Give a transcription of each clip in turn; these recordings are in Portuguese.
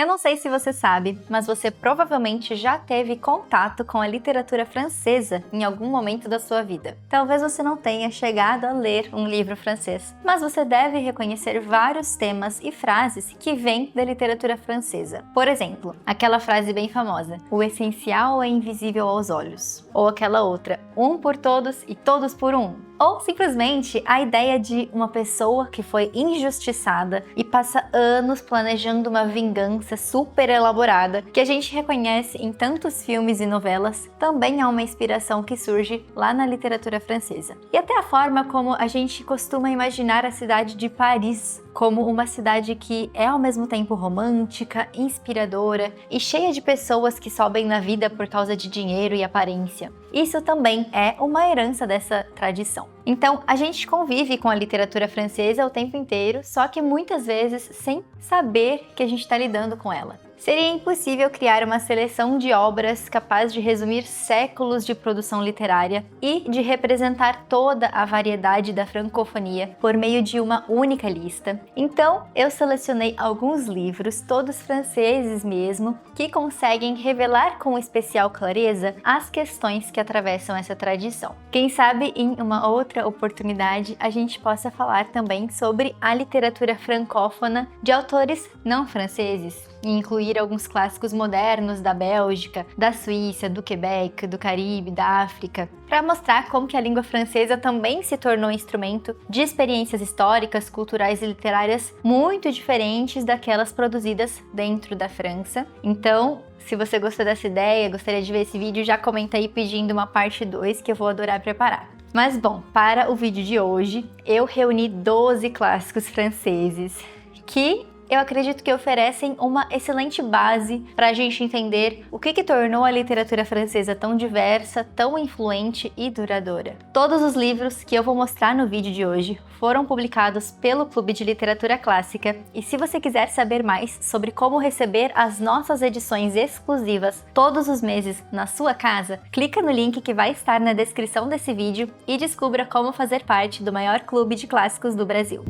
Eu não sei se você sabe, mas você provavelmente já teve contato com a literatura francesa em algum momento da sua vida. Talvez você não tenha chegado a ler um livro francês, mas você deve reconhecer vários temas e frases que vêm da literatura francesa. Por exemplo, aquela frase bem famosa: "O essencial é invisível aos olhos", ou aquela outra: "Um por todos e todos por um". Ou simplesmente a ideia de uma pessoa que foi injustiçada e passa anos planejando uma vingança super elaborada, que a gente reconhece em tantos filmes e novelas, também é uma inspiração que surge lá na literatura francesa. E até a forma como a gente costuma imaginar a cidade de Paris como uma cidade que é ao mesmo tempo romântica, inspiradora e cheia de pessoas que sobem na vida por causa de dinheiro e aparência. Isso também é uma herança dessa tradição. Então, a gente convive com a literatura francesa o tempo inteiro, só que muitas vezes sem saber que a gente está lidando com ela. Seria impossível criar uma seleção de obras capaz de resumir séculos de produção literária e de representar toda a variedade da francofonia por meio de uma única lista. Então, eu selecionei alguns livros, todos franceses mesmo, que conseguem revelar com especial clareza as questões que atravessam essa tradição. Quem sabe em uma outra oportunidade a gente possa falar também sobre a literatura francófona de autores não franceses, e incluir alguns clássicos modernos da Bélgica, da Suíça, do Quebec, do Caribe, da África, para mostrar como que a língua francesa também se tornou instrumento de experiências históricas, culturais e literárias muito diferentes daquelas produzidas dentro da França. Então, se você gostou dessa ideia, gostaria de ver esse vídeo, já comenta aí pedindo uma parte 2 que eu vou adorar preparar. Mas bom, para o vídeo de hoje, eu reuni 12 clássicos franceses que eu acredito que oferecem uma excelente base para a gente entender o que tornou a literatura francesa tão diversa, tão influente e duradoura. Todos os livros que eu vou mostrar no vídeo de hoje foram publicados pelo Clube de Literatura Clássica, e se você quiser saber mais sobre como receber as nossas edições exclusivas todos os meses na sua casa, clica no link que vai estar na descrição desse vídeo e descubra como fazer parte do maior clube de clássicos do Brasil.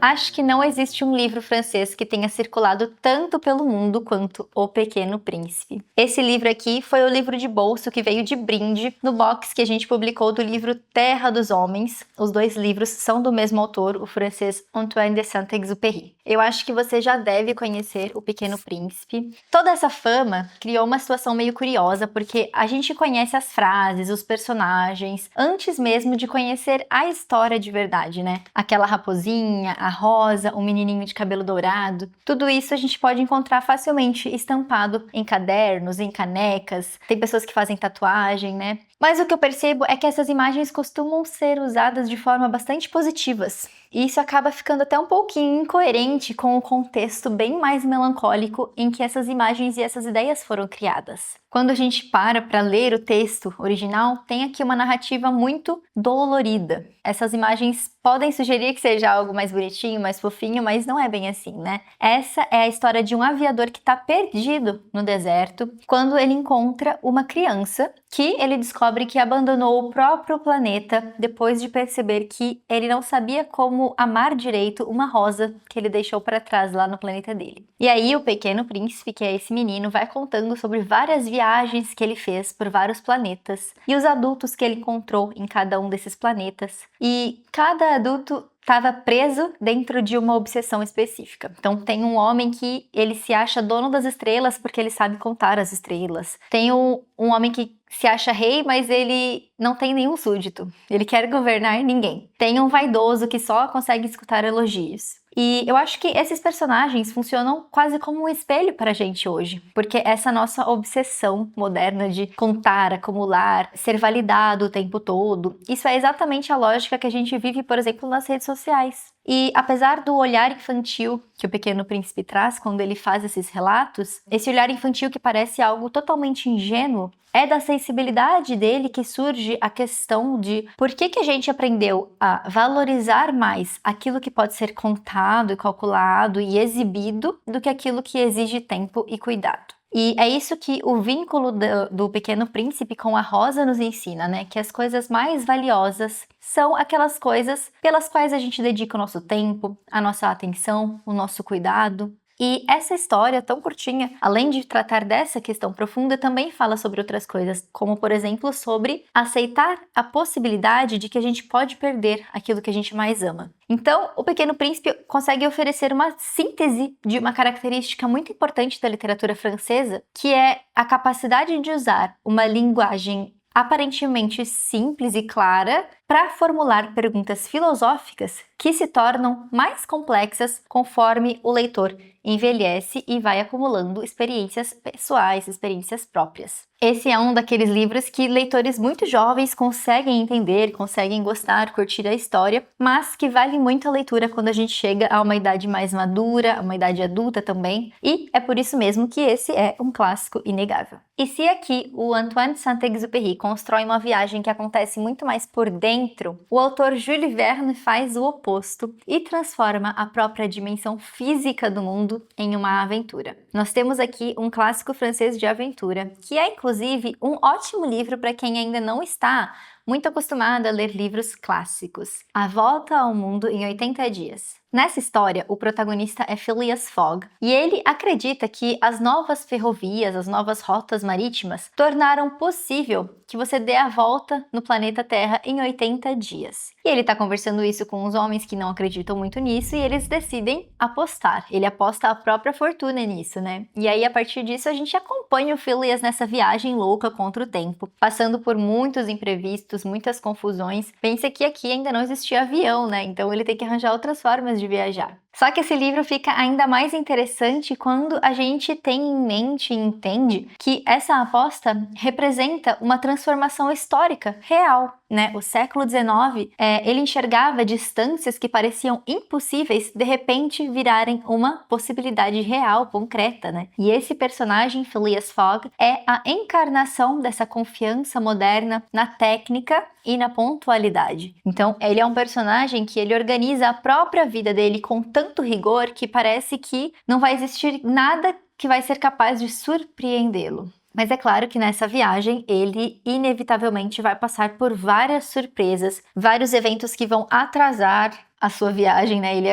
Acho que não existe um livro francês que tenha circulado tanto pelo mundo quanto O Pequeno Príncipe. Esse livro aqui foi o livro de bolso que veio de brinde no box que a gente publicou do livro Terra dos Homens. Os dois livros são do mesmo autor, o francês Antoine de Saint-Exupéry. Eu acho que você já deve conhecer O Pequeno Príncipe. Toda essa fama criou uma situação meio curiosa, porque a gente conhece as frases, os personagens, antes mesmo de conhecer a história de verdade, né? Aquela raposinha, a rosa, o menininho de cabelo dourado, tudo isso a gente pode encontrar facilmente estampado em cadernos, em canecas, tem pessoas que fazem tatuagem, né? Mas o que eu percebo é que essas imagens costumam ser usadas de forma bastante positivas. E isso acaba ficando até um pouquinho incoerente com o contexto bem mais melancólico em que essas imagens e essas ideias foram criadas. Quando a gente para ler o texto original, tem aqui uma narrativa muito dolorida. Essas imagens podem sugerir que seja algo mais bonitinho, mais fofinho, mas não é bem assim, né? Essa é a história de um aviador que está perdido no deserto quando ele encontra uma criança que ele descobre que abandonou o próprio planeta depois de perceber que ele não sabia como amar direito uma rosa que ele deixou para trás lá no planeta dele. E aí o Pequeno Príncipe, que é esse menino, vai contando sobre várias viagens que ele fez por vários planetas e os adultos que ele encontrou em cada um desses planetas. E cada adulto estava preso dentro de uma obsessão específica. Então tem um homem que ele se acha dono das estrelas porque ele sabe contar as estrelas. Tem um homem que se acha rei, mas ele não tem nenhum súdito. Ele quer governar ninguém. Tem um vaidoso que só consegue escutar elogios. E eu acho que esses personagens funcionam quase como um espelho para a gente hoje, porque essa nossa obsessão moderna de contar, acumular, ser validado o tempo todo, isso é exatamente a lógica que a gente vive, por exemplo, nas redes sociais. E apesar do olhar infantil que o Pequeno Príncipe traz quando ele faz esses relatos, esse olhar infantil que parece algo totalmente ingênuo, é da sensibilidade dele que surge a questão de por que a gente aprendeu a valorizar mais aquilo que pode ser contado e calculado e exibido do que aquilo que exige tempo e cuidado. E é isso que o vínculo do Pequeno Príncipe com a Rosa nos ensina, né? Que as coisas mais valiosas são aquelas coisas pelas quais a gente dedica o nosso tempo, a nossa atenção, o nosso cuidado. E essa história tão curtinha, além de tratar dessa questão profunda, também fala sobre outras coisas, como por exemplo sobre aceitar a possibilidade de que a gente pode perder aquilo que a gente mais ama. Então, o Pequeno Príncipe consegue oferecer uma síntese de uma característica muito importante da literatura francesa, que é a capacidade de usar uma linguagem aparentemente simples e clara para formular perguntas filosóficas que se tornam mais complexas conforme o leitor envelhece e vai acumulando experiências pessoais, experiências próprias. Esse é um daqueles livros que leitores muito jovens conseguem entender, conseguem gostar, curtir a história, mas que vale muito a leitura quando a gente chega a uma idade mais madura, a uma idade adulta também, e é por isso mesmo que esse é um clássico inegável. E se aqui o Antoine Saint-Exupéry constrói uma viagem que acontece muito mais por dentro, o autor Jules Verne faz o oposto e transforma a própria dimensão física do mundo em uma aventura. Nós temos aqui um clássico francês de aventura, que é inclusive um ótimo livro para quem ainda não está muito acostumado a ler livros clássicos. A Volta ao Mundo em 80 Dias. Nessa história, o protagonista é Phileas Fogg e ele acredita que as novas ferrovias, as novas rotas marítimas, tornaram possível que você dê a volta no planeta Terra em 80 dias. E ele está conversando isso com os homens que não acreditam muito nisso e eles decidem apostar. Ele aposta a própria fortuna nisso, né? E aí, a partir disso, a gente acompanha o Phileas nessa viagem louca contra o tempo, passando por muitos imprevistos, muitas confusões. Pensa que aqui ainda não existia avião, né? Então ele tem que arranjar outras formas de viajar. Só que esse livro fica ainda mais interessante quando a gente tem em mente e entende que essa aposta representa uma transformação histórica real, né? O século XIX, ele enxergava distâncias que pareciam impossíveis de repente virarem uma possibilidade real, concreta, né? E esse personagem, Phileas Fogg, é a encarnação dessa confiança moderna na técnica e na pontualidade. Então, ele é um personagem que ele organiza a própria vida dele com tanto rigor que parece que não vai existir nada que vai ser capaz de surpreendê-lo. Mas é claro que nessa viagem ele inevitavelmente vai passar por várias surpresas, vários eventos que vão atrasar a sua viagem, né? Ele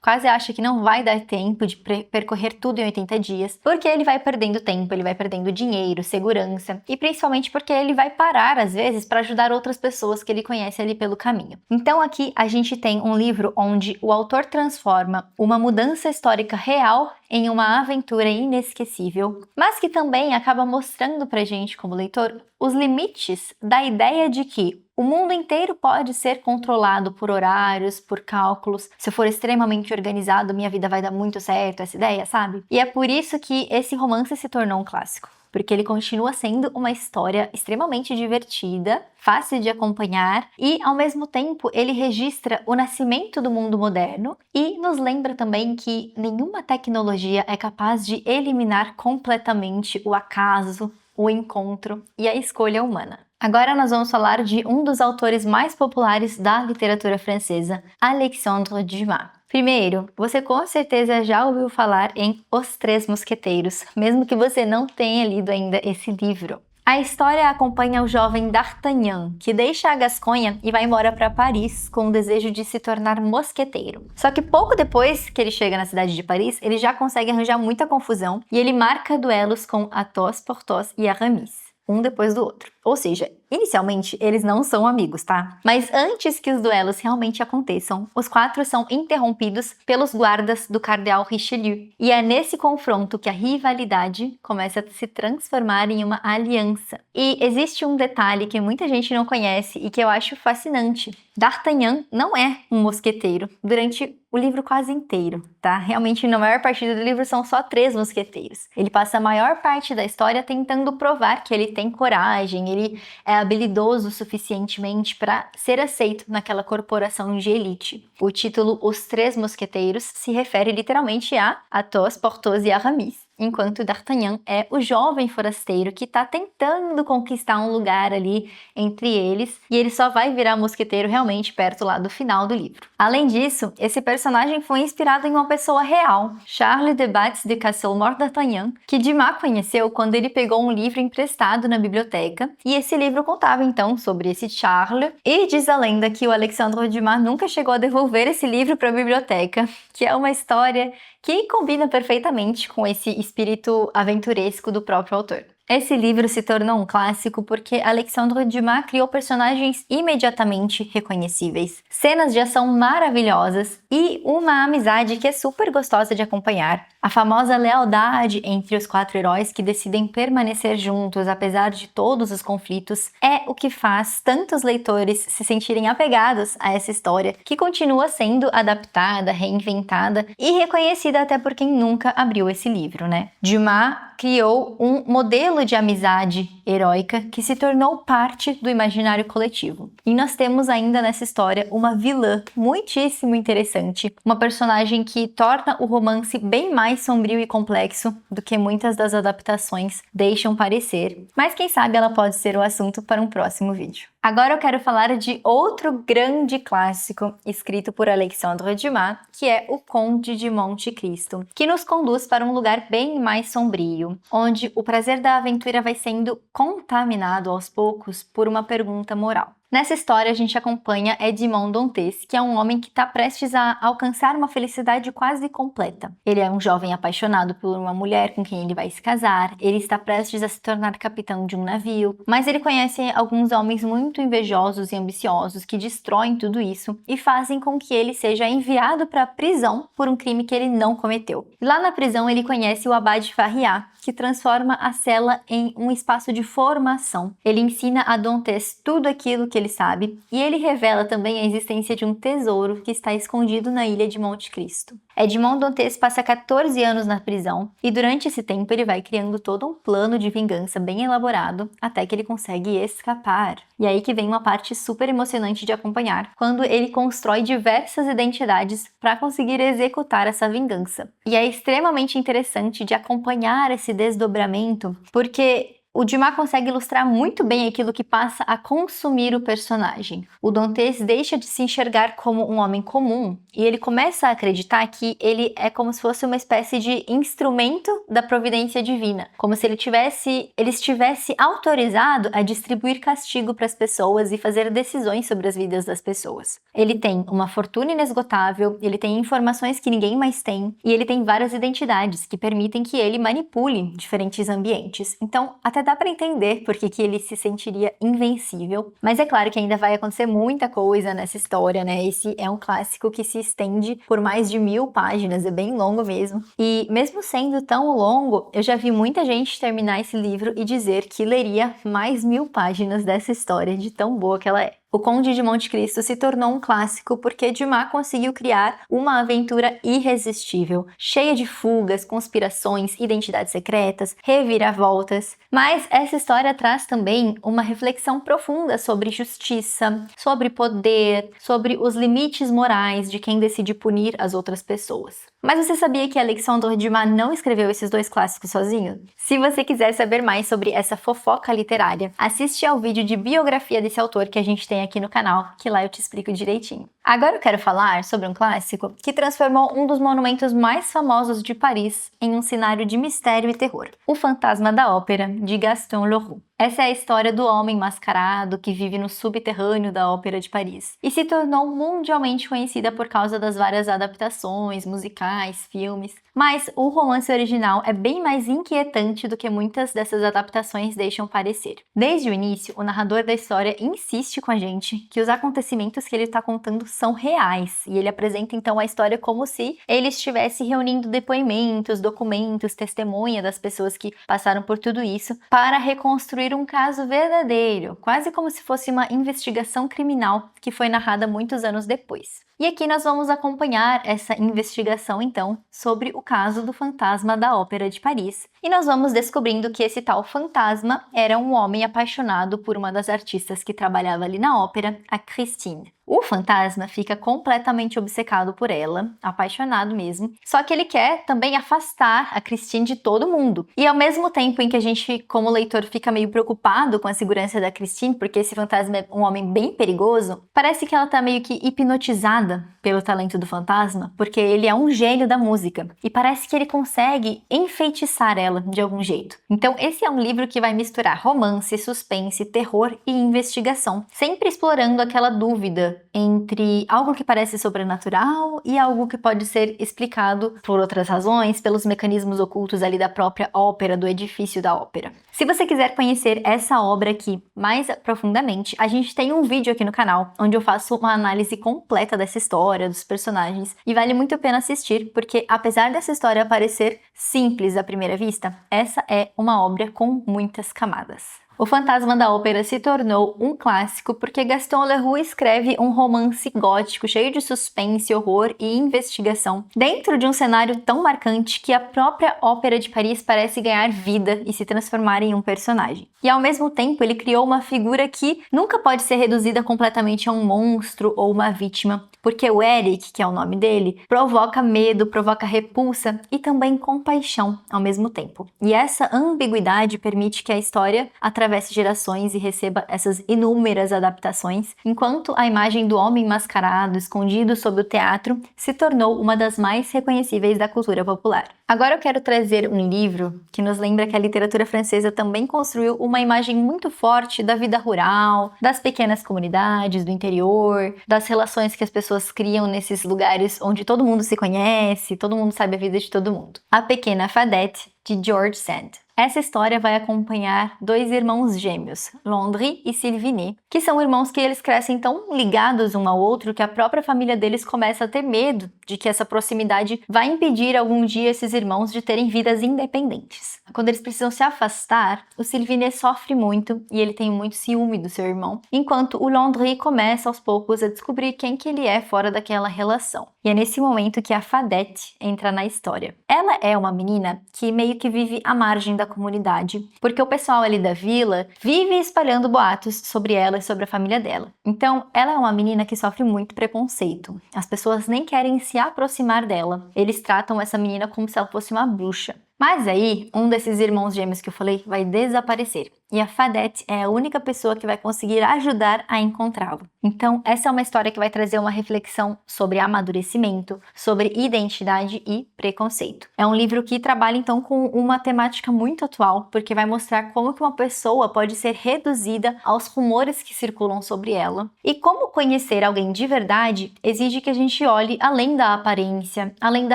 quase acha que não vai dar tempo de percorrer tudo em 80 dias, porque ele vai perdendo tempo, ele vai perdendo dinheiro, segurança, e principalmente porque ele vai parar, às vezes, para ajudar outras pessoas que ele conhece ali pelo caminho. Então aqui a gente tem um livro onde o autor transforma uma mudança histórica real em uma aventura inesquecível, mas que também acaba mostrando pra gente, como leitor, os limites da ideia de que o mundo inteiro pode ser controlado por horários, por cálculos. Se eu for extremamente organizado, minha vida vai dar muito certo, essa ideia, sabe? E é por isso que esse romance se tornou um clássico. Porque ele continua sendo uma história extremamente divertida, fácil de acompanhar e, ao mesmo tempo, ele registra o nascimento do mundo moderno e nos lembra também que nenhuma tecnologia é capaz de eliminar completamente o acaso, o encontro e a escolha humana. Agora nós vamos falar de um dos autores mais populares da literatura francesa, Alexandre Dumas. Primeiro, você com certeza já ouviu falar em Os Três Mosqueteiros, mesmo que você não tenha lido ainda esse livro. A história acompanha o jovem D'Artagnan, que deixa a Gasconha e vai embora para Paris com o desejo de se tornar mosqueteiro. Só que pouco depois que ele chega na cidade de Paris, ele já consegue arranjar muita confusão e ele marca duelos com Athos, Porthos e Aramis, um depois do outro. Ou seja, inicialmente eles não são amigos, tá? Mas antes que os duelos realmente aconteçam, os quatro são interrompidos pelos guardas do cardeal Richelieu. E é nesse confronto que a rivalidade começa a se transformar em uma aliança. E existe um detalhe que muita gente não conhece e que eu acho fascinante. D'Artagnan não é um mosqueteiro durante o livro quase inteiro, tá? Realmente, na maior parte do livro são só 3 mosqueteiros. Ele passa a maior parte da história tentando provar que ele tem coragem, ele é habilidoso suficientemente para ser aceito naquela corporação de elite. O título Os Três Mosqueteiros se refere literalmente a Athos, Porthos e Aramis. enquanto D'Artagnan é o jovem forasteiro que está tentando conquistar um lugar ali entre eles, e ele só vai virar mosqueteiro realmente perto lá do final do livro. Além disso, esse personagem foi inspirado em uma pessoa real, Charles de Batz de Castelmort d'Artagnan, que Dumas conheceu quando ele pegou um livro emprestado na biblioteca, e esse livro contava então sobre esse Charles, e diz a lenda que o Alexandre Dumas nunca chegou a devolver esse livro para a biblioteca, que é uma história que combina perfeitamente com esse espírito aventuresco do próprio autor. Esse livro se tornou um clássico porque Alexandre Dumas criou personagens imediatamente reconhecíveis, cenas de ação maravilhosas e uma amizade que é super gostosa de acompanhar. A famosa lealdade entre os 4 heróis que decidem permanecer juntos apesar de todos os conflitos é o que faz tantos leitores se sentirem apegados a essa história, que continua sendo adaptada, reinventada e reconhecida até por quem nunca abriu esse livro, né? Dumas criou um modelo de amizade heróica que se tornou parte do imaginário coletivo. E nós temos ainda nessa história uma vilã muitíssimo interessante, uma personagem que torna o romance bem mais sombrio e complexo do que muitas das adaptações deixam parecer, mas quem sabe ela pode ser o assunto para um próximo vídeo. Agora eu quero falar de outro grande clássico escrito por Alexandre Dumas, que é O Conde de Monte Cristo, que nos conduz para um lugar bem mais sombrio, onde o prazer da aventura vai sendo contaminado aos poucos por uma pergunta moral. Nessa história, a gente acompanha Edmond Dantes, que é um homem que está prestes a alcançar uma felicidade quase completa. Ele é um jovem apaixonado por uma mulher com quem ele vai se casar, ele está prestes a se tornar capitão de um navio, mas ele conhece alguns homens muito invejosos e ambiciosos que destroem tudo isso e fazem com que ele seja enviado para a prisão por um crime que ele não cometeu. Lá na prisão, ele conhece o Abade Faria, que transforma a cela em um espaço de formação. Ele ensina a Dantes tudo aquilo que ele sabe e ele revela também a existência de um tesouro que está escondido na ilha de Monte Cristo. Edmond Dantes passa 14 anos na prisão e durante esse tempo ele vai criando todo um plano de vingança bem elaborado até que ele consegue escapar. E aí que vem uma parte super emocionante de acompanhar, quando ele constrói diversas identidades para conseguir executar essa vingança. E é extremamente interessante de acompanhar esse desdobramento, porque o Dumas consegue ilustrar muito bem aquilo que passa a consumir o personagem. O Dantes deixa de se enxergar como um homem comum e ele começa a acreditar que ele é como se fosse uma espécie de instrumento da providência divina, como se ele estivesse autorizado a distribuir castigo para as pessoas e fazer decisões sobre as vidas das pessoas. Ele tem uma fortuna inesgotável, ele tem informações que ninguém mais tem e ele tem várias identidades que permitem que ele manipule diferentes ambientes. Então, até dá para entender por que ele se sentiria invencível, mas é claro que ainda vai acontecer muita coisa nessa história, né? Esse é um clássico que se estende por mais de 1000 páginas, é bem longo mesmo. E mesmo sendo tão longo, eu já vi muita gente terminar esse livro e dizer que leria mais 1000 páginas dessa história, de tão boa que ela é. O Conde de Monte Cristo se tornou um clássico porque Dumas conseguiu criar uma aventura irresistível, cheia de fugas, conspirações, identidades secretas, reviravoltas. Mas essa história traz também uma reflexão profunda sobre justiça, sobre poder, sobre os limites morais de quem decide punir as outras pessoas. Mas você sabia que Alexandre Dumas não escreveu esses 2 clássicos sozinho? Se você quiser saber mais sobre essa fofoca literária, assiste ao vídeo de biografia desse autor que a gente tem aqui no canal, que lá eu te explico direitinho. Agora eu quero falar sobre um clássico que transformou um dos monumentos mais famosos de Paris em um cenário de mistério e terror: O Fantasma da Ópera, de Gaston Leroux. Essa é a história do homem mascarado que vive no subterrâneo da Ópera de Paris e se tornou mundialmente conhecida por causa das várias adaptações, musicais, filmes. Mas o romance original é bem mais inquietante do que muitas dessas adaptações deixam parecer. Desde o início, o narrador da história insiste com a gente que os acontecimentos que ele está contando são reais, e ele apresenta então a história como se ele estivesse reunindo depoimentos, documentos, testemunha das pessoas que passaram por tudo isso para reconstruir um caso verdadeiro, quase como se fosse uma investigação criminal que foi narrada muitos anos depois. E aqui nós vamos acompanhar essa investigação, então, sobre o caso do fantasma da Ópera de Paris. E nós vamos descobrindo que esse tal fantasma era um homem apaixonado por uma das artistas que trabalhava ali na ópera, a Christine. O fantasma fica completamente obcecado por ela, apaixonado mesmo, só que ele quer também afastar a Christine de todo mundo. E ao mesmo tempo em que a gente, como leitor, fica meio preocupado com a segurança da Christine, porque esse fantasma é um homem bem perigoso, parece que ela tá meio que hipnotizada pelo talento do fantasma, porque ele é um gênio da música, e parece que ele consegue enfeitiçar ela de algum jeito. Então esse é um livro que vai misturar romance, suspense, terror e investigação, sempre explorando aquela dúvida entre algo que parece sobrenatural e algo que pode ser explicado por outras razões, pelos mecanismos ocultos ali da própria ópera, do edifício da ópera. Se você quiser conhecer essa obra aqui mais profundamente, a gente tem um vídeo aqui no canal onde eu faço uma análise completa dessa história, dos personagens, e vale muito a pena assistir, porque apesar dessa história parecer simples à primeira vista, essa é uma obra com muitas camadas. O Fantasma da Ópera se tornou um clássico porque Gaston Leroux escreve um romance gótico cheio de suspense, horror e investigação, dentro de um cenário tão marcante que a própria Ópera de Paris parece ganhar vida e se transformar em um personagem. E ao mesmo tempo ele criou uma figura que nunca pode ser reduzida completamente a um monstro ou uma vítima, porque o Eric, que é o nome dele, provoca medo, provoca repulsa e também compaixão ao mesmo tempo. E essa ambiguidade permite que a história atravesse gerações e receba essas inúmeras adaptações, enquanto a imagem do homem mascarado, escondido sob o teatro, se tornou uma das mais reconhecíveis da cultura popular. Agora eu quero trazer um livro que nos lembra que a literatura francesa também construiu uma imagem muito forte da vida rural, das pequenas comunidades, do interior, das relações que as pessoas criam nesses lugares onde todo mundo se conhece, todo mundo sabe a vida de todo mundo. A Pequena Fadette, de George Sand. Essa história vai acompanhar dois irmãos gêmeos, Landry e Sylvinet, que são irmãos que eles crescem tão ligados um ao outro que a própria família deles começa a ter medo de que essa proximidade vai impedir algum dia esses irmãos de terem vidas independentes. Quando eles precisam se afastar, o Sylvinet sofre muito e ele tem muito ciúme do seu irmão, enquanto o Landry começa aos poucos a descobrir quem que ele é fora daquela relação. E é nesse momento que a Fadette entra na história. Ela é uma menina que meio que vive à margem da comunidade, porque o pessoal ali da vila vive espalhando boatos sobre ela e sobre a família dela. Então, ela é uma menina que sofre muito preconceito. As pessoas nem querem se aproximar dela. Eles tratam essa menina como se ela fosse uma bruxa. Mas aí, um desses irmãos gêmeos que eu falei vai desaparecer. E a Fadette é a única pessoa que vai conseguir ajudar a encontrá-lo. Então, essa é uma história que vai trazer uma reflexão sobre amadurecimento, sobre identidade e preconceito. É um livro que trabalha, então, com uma temática muito atual, porque vai mostrar como que uma pessoa pode ser reduzida aos rumores que circulam sobre ela. E como conhecer alguém de verdade exige que a gente olhe além da aparência, além da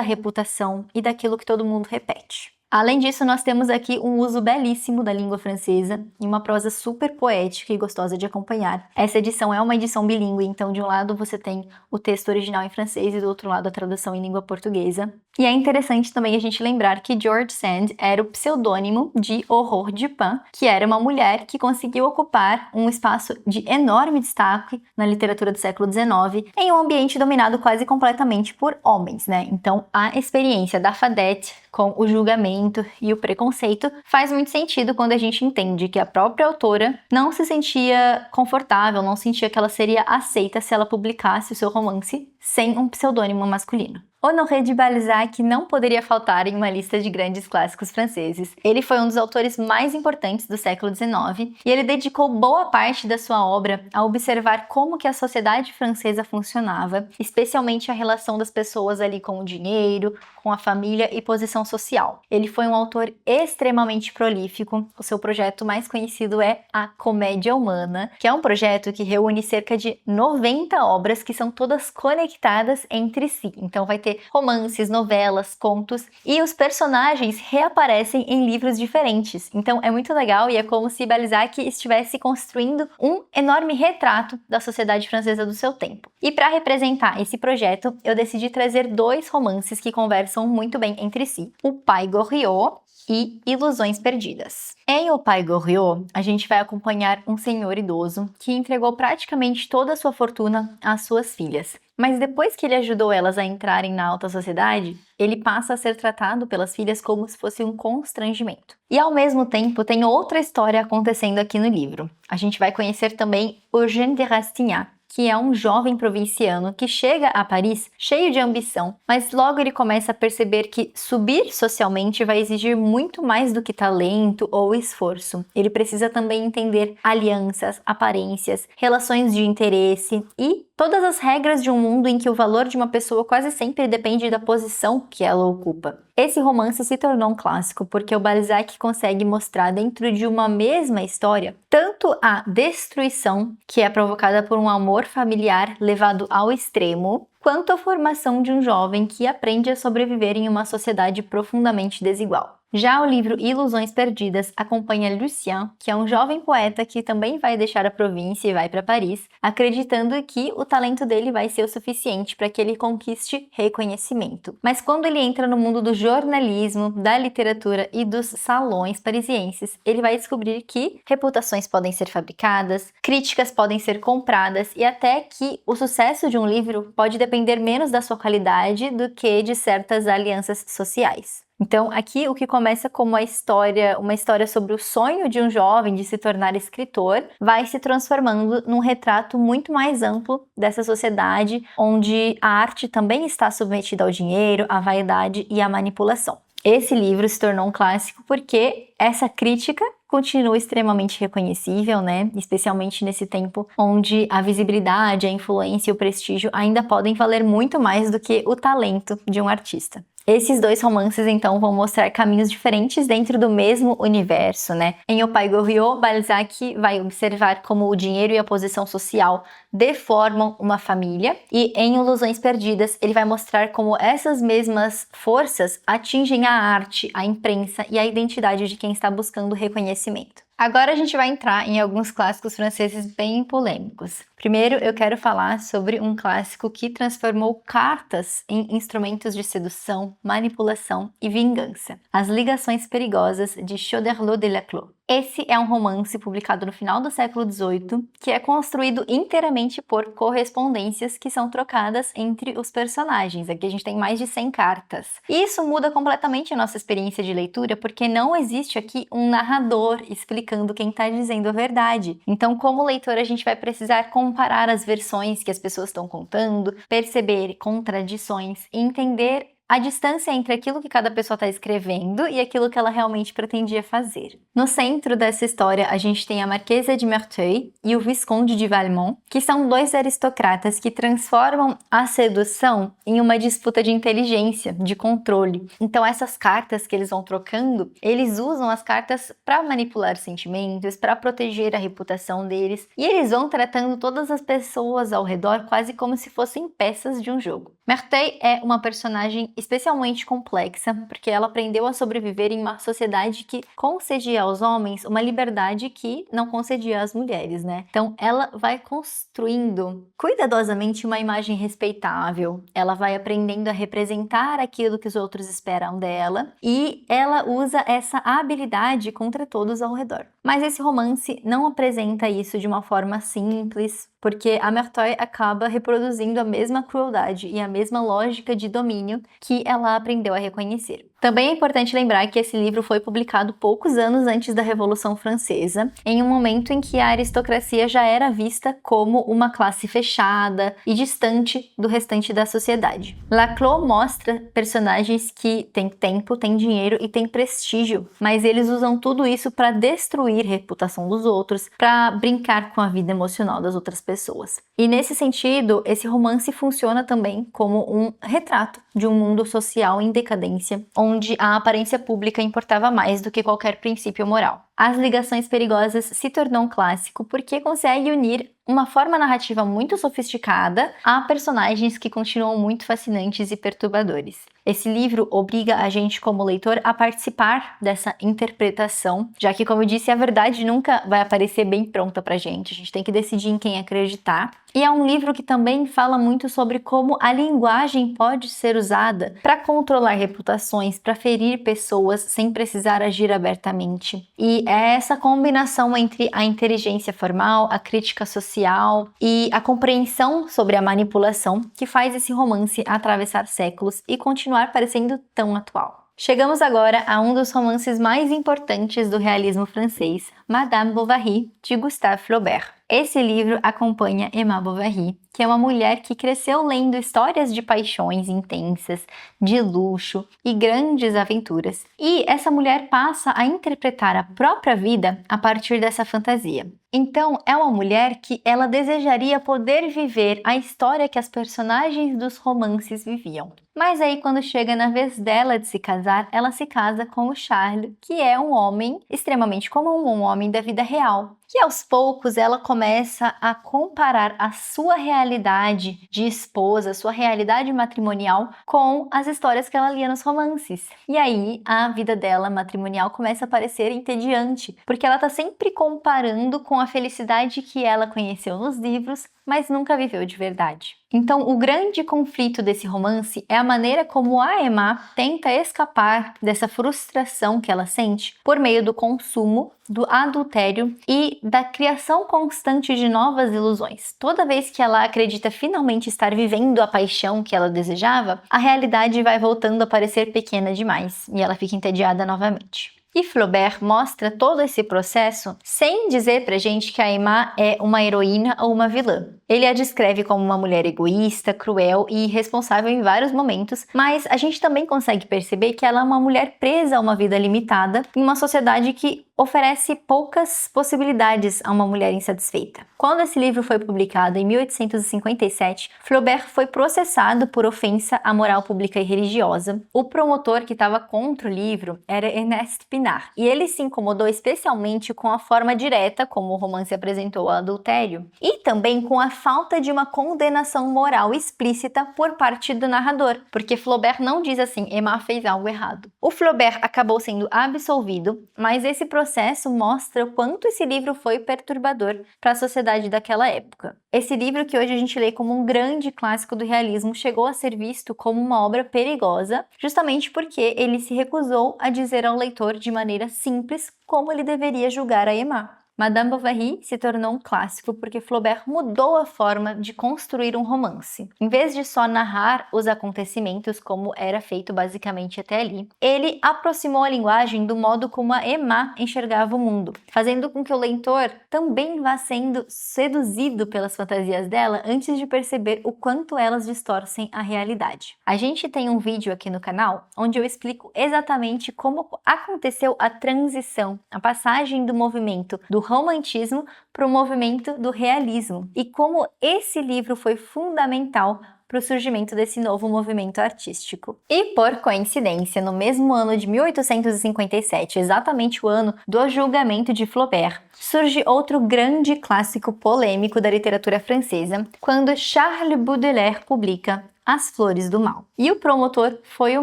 reputação e daquilo que todo mundo repete. Além disso, nós temos aqui um uso belíssimo da língua francesa e uma prosa super poética e gostosa de acompanhar. Essa edição é uma edição bilíngue, então de um lado você tem o texto original em francês e do outro lado a tradução em língua portuguesa. E é interessante também a gente lembrar que George Sand era o pseudônimo de Aurore Dupin, que era uma mulher que conseguiu ocupar um espaço de enorme destaque na literatura do século XIX em um ambiente dominado quase completamente por homens, né? Então a experiência da Fadette com o julgamento e o preconceito faz muito sentido quando a gente entende que a própria autora não se sentia confortável, não sentia que ela seria aceita se ela publicasse o seu romance sem um pseudônimo masculino. Honoré de Balzac não poderia faltar em uma lista de grandes clássicos franceses. Ele foi um dos autores mais importantes do século XIX e ele dedicou boa parte da sua obra a observar como que a sociedade francesa funcionava, especialmente a relação das pessoas ali com o dinheiro, com a família e posição social. Ele foi um autor extremamente prolífico. O seu projeto mais conhecido é A Comédia Humana, que é um projeto que reúne cerca de 90 obras que são todas conectadas entre si. Então vai ter romances, novelas, contos, e os personagens reaparecem em livros diferentes. Então é muito legal e é como se Balzac estivesse construindo um enorme retrato da sociedade francesa do seu tempo. E para representar esse projeto, eu decidi trazer dois romances que conversam muito bem entre si: O Pai Goriot e Ilusões Perdidas. Em O Pai Goriot, a gente vai acompanhar um senhor idoso que entregou praticamente toda a sua fortuna às suas filhas. Mas depois que ele ajudou elas a entrarem na alta sociedade, ele passa a ser tratado pelas filhas como se fosse um constrangimento. E ao mesmo tempo tem outra história acontecendo aqui no livro. A gente vai conhecer também Eugène de Rastignac, que é um jovem provinciano que chega a Paris cheio de ambição, mas logo ele começa a perceber que subir socialmente vai exigir muito mais do que talento ou esforço. Ele precisa também entender alianças, aparências, relações de interesse e todas as regras de um mundo em que o valor de uma pessoa quase sempre depende da posição que ela ocupa. Esse romance se tornou um clássico porque o Balzac consegue mostrar dentro de uma mesma história tanto a destruição que é provocada por um amor familiar levado ao extremo, quanto a formação de um jovem que aprende a sobreviver em uma sociedade profundamente desigual. Já o livro Ilusões Perdidas acompanha Lucien, que é um jovem poeta que também vai deixar a província e vai para Paris, acreditando que o talento dele vai ser o suficiente para que ele conquiste reconhecimento. Mas quando ele entra no mundo do jornalismo, da literatura e dos salões parisienses, ele vai descobrir que reputações podem ser fabricadas, críticas podem ser compradas e até que o sucesso de um livro pode depender menos da sua qualidade do que de certas alianças sociais. Então, aqui o que começa como uma história sobre o sonho de um jovem de se tornar escritor, vai se transformando num retrato muito mais amplo dessa sociedade, onde a arte também está submetida ao dinheiro, à vaidade e à manipulação. Esse livro se tornou um clássico porque essa crítica continua extremamente reconhecível, né? Especialmente nesse tempo onde a visibilidade, a influência e o prestígio ainda podem valer muito mais do que o talento de um artista. Esses dois romances, então, vão mostrar caminhos diferentes dentro do mesmo universo, né? Em O Pai Goriot, Balzac vai observar como o dinheiro e a posição social deformam uma família, e em Ilusões Perdidas, ele vai mostrar como essas mesmas forças atingem a arte, a imprensa e a identidade de quem está buscando reconhecimento. Agora a gente vai entrar em alguns clássicos franceses bem polêmicos. Primeiro, eu quero falar sobre um clássico que transformou cartas em instrumentos de sedução, manipulação e vingança. As Ligações Perigosas, de Choderlos de Laclos. Esse é um romance publicado no final do século XVIII, que é construído inteiramente por correspondências que são trocadas entre os personagens. Aqui a gente tem mais de 100 cartas. E isso muda completamente a nossa experiência de leitura, porque não existe aqui um narrador explicando quem está dizendo a verdade. Então, como leitor, a gente vai precisar comparar as versões que as pessoas estão contando, perceber contradições e entender a distância entre aquilo que cada pessoa está escrevendo e aquilo que ela realmente pretendia fazer. No centro dessa história, a gente tem a Marquesa de Merteuil e o Visconde de Valmont, que são dois aristocratas que transformam a sedução em uma disputa de inteligência, de controle. Então, essas cartas que eles vão trocando, eles usam as cartas para manipular sentimentos, para proteger a reputação deles, e eles vão tratando todas as pessoas ao redor quase como se fossem peças de um jogo. Merteuil é uma personagem especialmente complexa, porque ela aprendeu a sobreviver em uma sociedade que concedia aos homens uma liberdade que não concedia às mulheres, né? Então, ela vai construindo cuidadosamente uma imagem respeitável, ela vai aprendendo a representar aquilo que os outros esperam dela, e ela usa essa habilidade contra todos ao redor. Mas esse romance não apresenta isso de uma forma simples, porque a Merteuil acaba reproduzindo a mesma crueldade e a mesma lógica de domínio que ela aprendeu a reconhecer. Também é importante lembrar que esse livro foi publicado poucos anos antes da Revolução Francesa, em um momento em que a aristocracia já era vista como uma classe fechada e distante do restante da sociedade. Laclos mostra personagens que têm tempo, têm dinheiro e têm prestígio, mas eles usam tudo isso para destruir a reputação dos outros, para brincar com a vida emocional das outras pessoas. E nesse sentido, esse romance funciona também como um retrato de um mundo social em decadência, onde a aparência pública importava mais do que qualquer princípio moral. As Ligações Perigosas se tornou um clássico porque consegue unir uma forma narrativa muito sofisticada a personagens que continuam muito fascinantes e perturbadores. Esse livro obriga a gente, como leitor, a participar dessa interpretação, já que, como eu disse, a verdade nunca vai aparecer bem pronta pra gente. A gente tem que decidir em quem acreditar. E é um livro que também fala muito sobre como a linguagem pode ser usada para controlar reputações, para ferir pessoas sem precisar agir abertamente. E é essa combinação entre a inteligência formal, a crítica social e a compreensão sobre a manipulação que faz esse romance atravessar séculos e continuar parecendo tão atual. Chegamos agora a um dos romances mais importantes do realismo francês, Madame Bovary, de Gustave Flaubert. Esse livro acompanha Emma Bovary, que é uma mulher que cresceu lendo histórias de paixões intensas, de luxo e grandes aventuras. E essa mulher passa a interpretar a própria vida a partir dessa fantasia. Então, é uma mulher que ela desejaria poder viver a história que as personagens dos romances viviam. Mas aí, quando chega na vez dela de se casar, ela se casa com o Charles, que é um homem extremamente comum, um homem da vida real. E aos poucos ela começa a comparar a sua realidade de esposa, sua realidade matrimonial, com as histórias que ela lia nos romances. E aí a vida dela matrimonial começa a parecer entediante, porque ela está sempre comparando com a felicidade que ela conheceu nos livros, mas nunca viveu de verdade. Então, o grande conflito desse romance é a maneira como a Emma tenta escapar dessa frustração que ela sente por meio do consumo, do adultério e da criação constante de novas ilusões. Toda vez que ela acredita finalmente estar vivendo a paixão que ela desejava, a realidade vai voltando a parecer pequena demais e ela fica entediada novamente. E Flaubert mostra todo esse processo sem dizer pra gente que a Emma é uma heroína ou uma vilã. Ele a descreve como uma mulher egoísta, cruel e irresponsável em vários momentos, mas a gente também consegue perceber que ela é uma mulher presa a uma vida limitada em uma sociedade que oferece poucas possibilidades a uma mulher insatisfeita. Quando esse livro foi publicado em 1857, Flaubert foi processado por ofensa à moral pública e religiosa. O promotor que estava contra o livro era Ernest Pinard, e ele se incomodou especialmente com a forma direta como o romance apresentou o adultério, e também com a falta de uma condenação moral explícita por parte do narrador, porque Flaubert não diz assim, Emma fez algo errado. O Flaubert acabou sendo absolvido, mas esse processo mostra o quanto esse livro foi perturbador para a sociedade daquela época. Esse livro, que hoje a gente lê como um grande clássico do realismo, chegou a ser visto como uma obra perigosa, justamente porque ele se recusou a dizer ao leitor de maneira simples como ele deveria julgar a Emma. Madame Bovary se tornou um clássico porque Flaubert mudou a forma de construir um romance. Em vez de só narrar os acontecimentos como era feito basicamente até ali, ele aproximou a linguagem do modo como a Emma enxergava o mundo, fazendo com que o leitor também vá sendo seduzido pelas fantasias dela antes de perceber o quanto elas distorcem a realidade. A gente tem um vídeo aqui no canal onde eu explico exatamente como aconteceu a transição, a passagem do movimento do romantismo para o movimento do realismo e como esse livro foi fundamental para o surgimento desse novo movimento artístico. E por coincidência, no mesmo ano de 1857, exatamente o ano do julgamento de Flaubert, surge outro grande clássico polêmico da literatura francesa, quando Charles Baudelaire publica As Flores do Mal. E o promotor foi o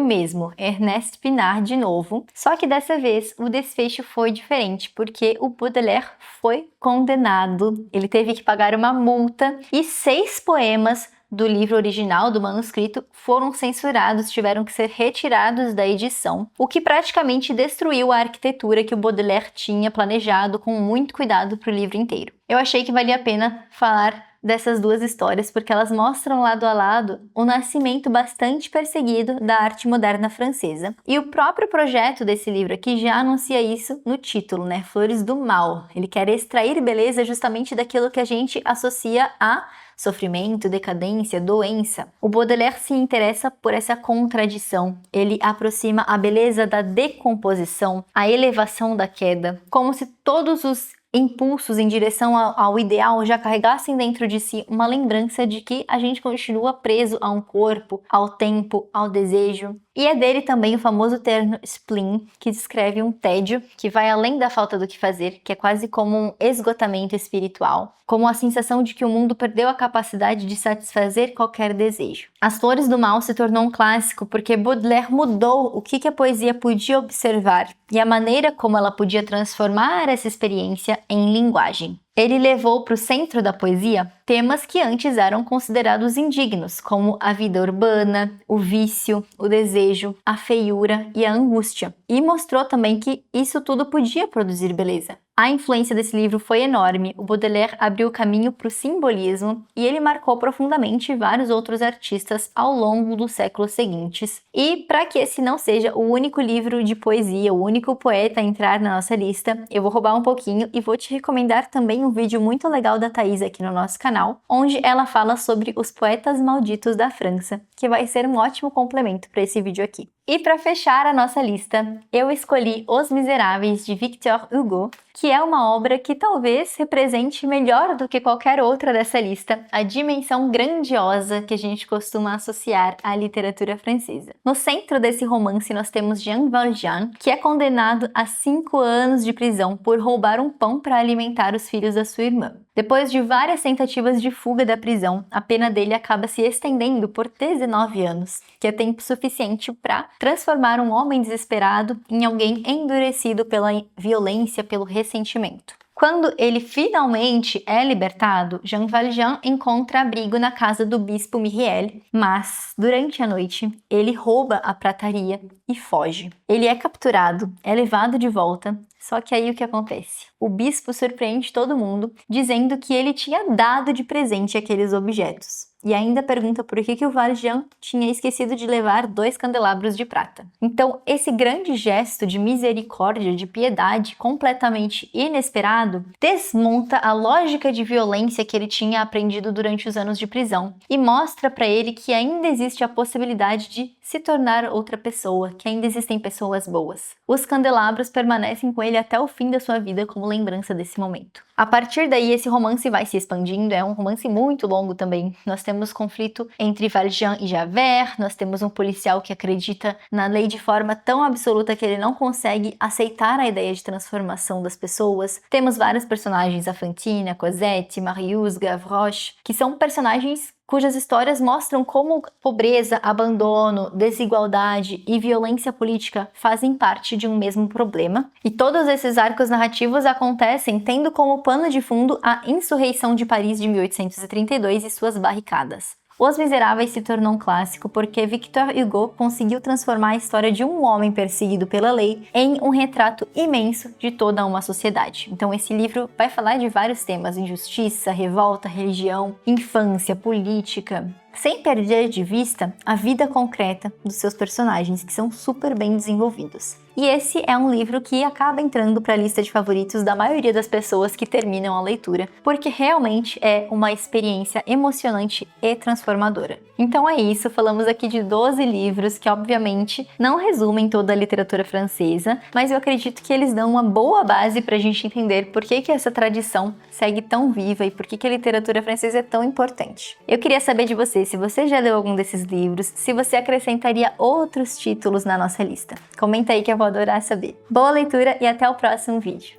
mesmo, Ernest Pinard de novo, só que dessa vez o desfecho foi diferente, porque o Baudelaire foi condenado, ele teve que pagar uma multa e 6 poemas do livro original, do manuscrito, foram censurados, tiveram que ser retirados da edição, o que praticamente destruiu a arquitetura que o Baudelaire tinha planejado com muito cuidado para o livro inteiro. Eu achei que valia a pena falar dessas duas histórias, porque elas mostram lado a lado o nascimento bastante perseguido da arte moderna francesa. E o próprio projeto desse livro aqui já anuncia isso no título, né? Flores do Mal. Ele quer extrair beleza justamente daquilo que a gente associa a sofrimento, decadência, doença. O Baudelaire se interessa por essa contradição. Ele aproxima a beleza da decomposição, a elevação da queda, como se todos os impulsos em direção ao ideal já carregassem dentro de si uma lembrança de que a gente continua preso a um corpo, ao tempo, ao desejo. E é dele também o famoso termo spleen, que descreve um tédio que vai além da falta do que fazer, que é quase como um esgotamento espiritual, como a sensação de que o mundo perdeu a capacidade de satisfazer qualquer desejo. As Flores do Mal se tornou um clássico porque Baudelaire mudou o que a poesia podia observar e a maneira como ela podia transformar essa experiência em linguagem. Ele levou para o centro da poesia temas que antes eram considerados indignos, como a vida urbana, o vício, o desejo, a feiura e a angústia. E mostrou também que isso tudo podia produzir beleza. A influência desse livro foi enorme, o Baudelaire abriu o caminho para o simbolismo e ele marcou profundamente vários outros artistas ao longo dos séculos seguintes. E para que esse não seja o único livro de poesia, o único poeta a entrar na nossa lista, eu vou roubar um pouquinho e vou te recomendar também um vídeo muito legal da Thaís aqui no nosso canal, onde ela fala sobre os poetas malditos da França, que vai ser um ótimo complemento para esse vídeo aqui. E para fechar a nossa lista, eu escolhi Os Miseráveis de Victor Hugo, que é uma obra que talvez represente melhor do que qualquer outra dessa lista a dimensão grandiosa que a gente costuma associar à literatura francesa. No centro desse romance nós temos Jean Valjean, que é condenado a 5 anos de prisão por roubar um pão para alimentar os filhos da sua irmã. Depois de várias tentativas de fuga da prisão, a pena dele acaba se estendendo por 19 anos, que é tempo suficiente para transformar um homem desesperado em alguém endurecido pela violência, pelo ressentimento. Quando ele finalmente é libertado, Jean Valjean encontra abrigo na casa do bispo Myriel, mas, durante a noite, ele rouba a prataria e foge. Ele é capturado, é levado de volta, só que aí o que acontece? O bispo surpreende todo mundo, dizendo que ele tinha dado de presente aqueles objetos. E ainda pergunta por que o Valjean tinha esquecido de levar 2 candelabros de prata. Então, esse grande gesto de misericórdia, de piedade, completamente inesperado, desmonta a lógica de violência que ele tinha aprendido durante os anos de prisão e mostra para ele que ainda existe a possibilidade de se tornar outra pessoa, que ainda existem pessoas boas. Os candelabros permanecem com ele até o fim da sua vida como lembrança desse momento. A partir daí, esse romance vai se expandindo, é um romance muito longo também. Nós temos conflito entre Valjean e Javert, nós temos um policial que acredita na lei de forma tão absoluta que ele não consegue aceitar a ideia de transformação das pessoas. Temos vários personagens, a Fantine, a Cosette, Marius, Gavroche, que são personagens cujas histórias mostram como pobreza, abandono, desigualdade e violência política fazem parte de um mesmo problema. E todos esses arcos narrativos acontecem tendo como pano de fundo a insurreição de Paris de 1832 e suas barricadas. Os Miseráveis se tornou um clássico porque Victor Hugo conseguiu transformar a história de um homem perseguido pela lei em um retrato imenso de toda uma sociedade. Então esse livro vai falar de vários temas: injustiça, revolta, religião, infância, política, sem perder de vista a vida concreta dos seus personagens, que são super bem desenvolvidos. E esse é um livro que acaba entrando para a lista de favoritos da maioria das pessoas que terminam a leitura, porque realmente é uma experiência emocionante e transformadora. Então é isso, falamos aqui de 12 livros que obviamente não resumem toda a literatura francesa, mas eu acredito que eles dão uma boa base para a gente entender por que essa tradição segue tão viva e por que a literatura francesa é tão importante. Eu queria saber de você, se você já leu algum desses livros, se você acrescentaria outros títulos na nossa lista. Comenta aí que eu vou adorar saber. Boa leitura e até o próximo vídeo.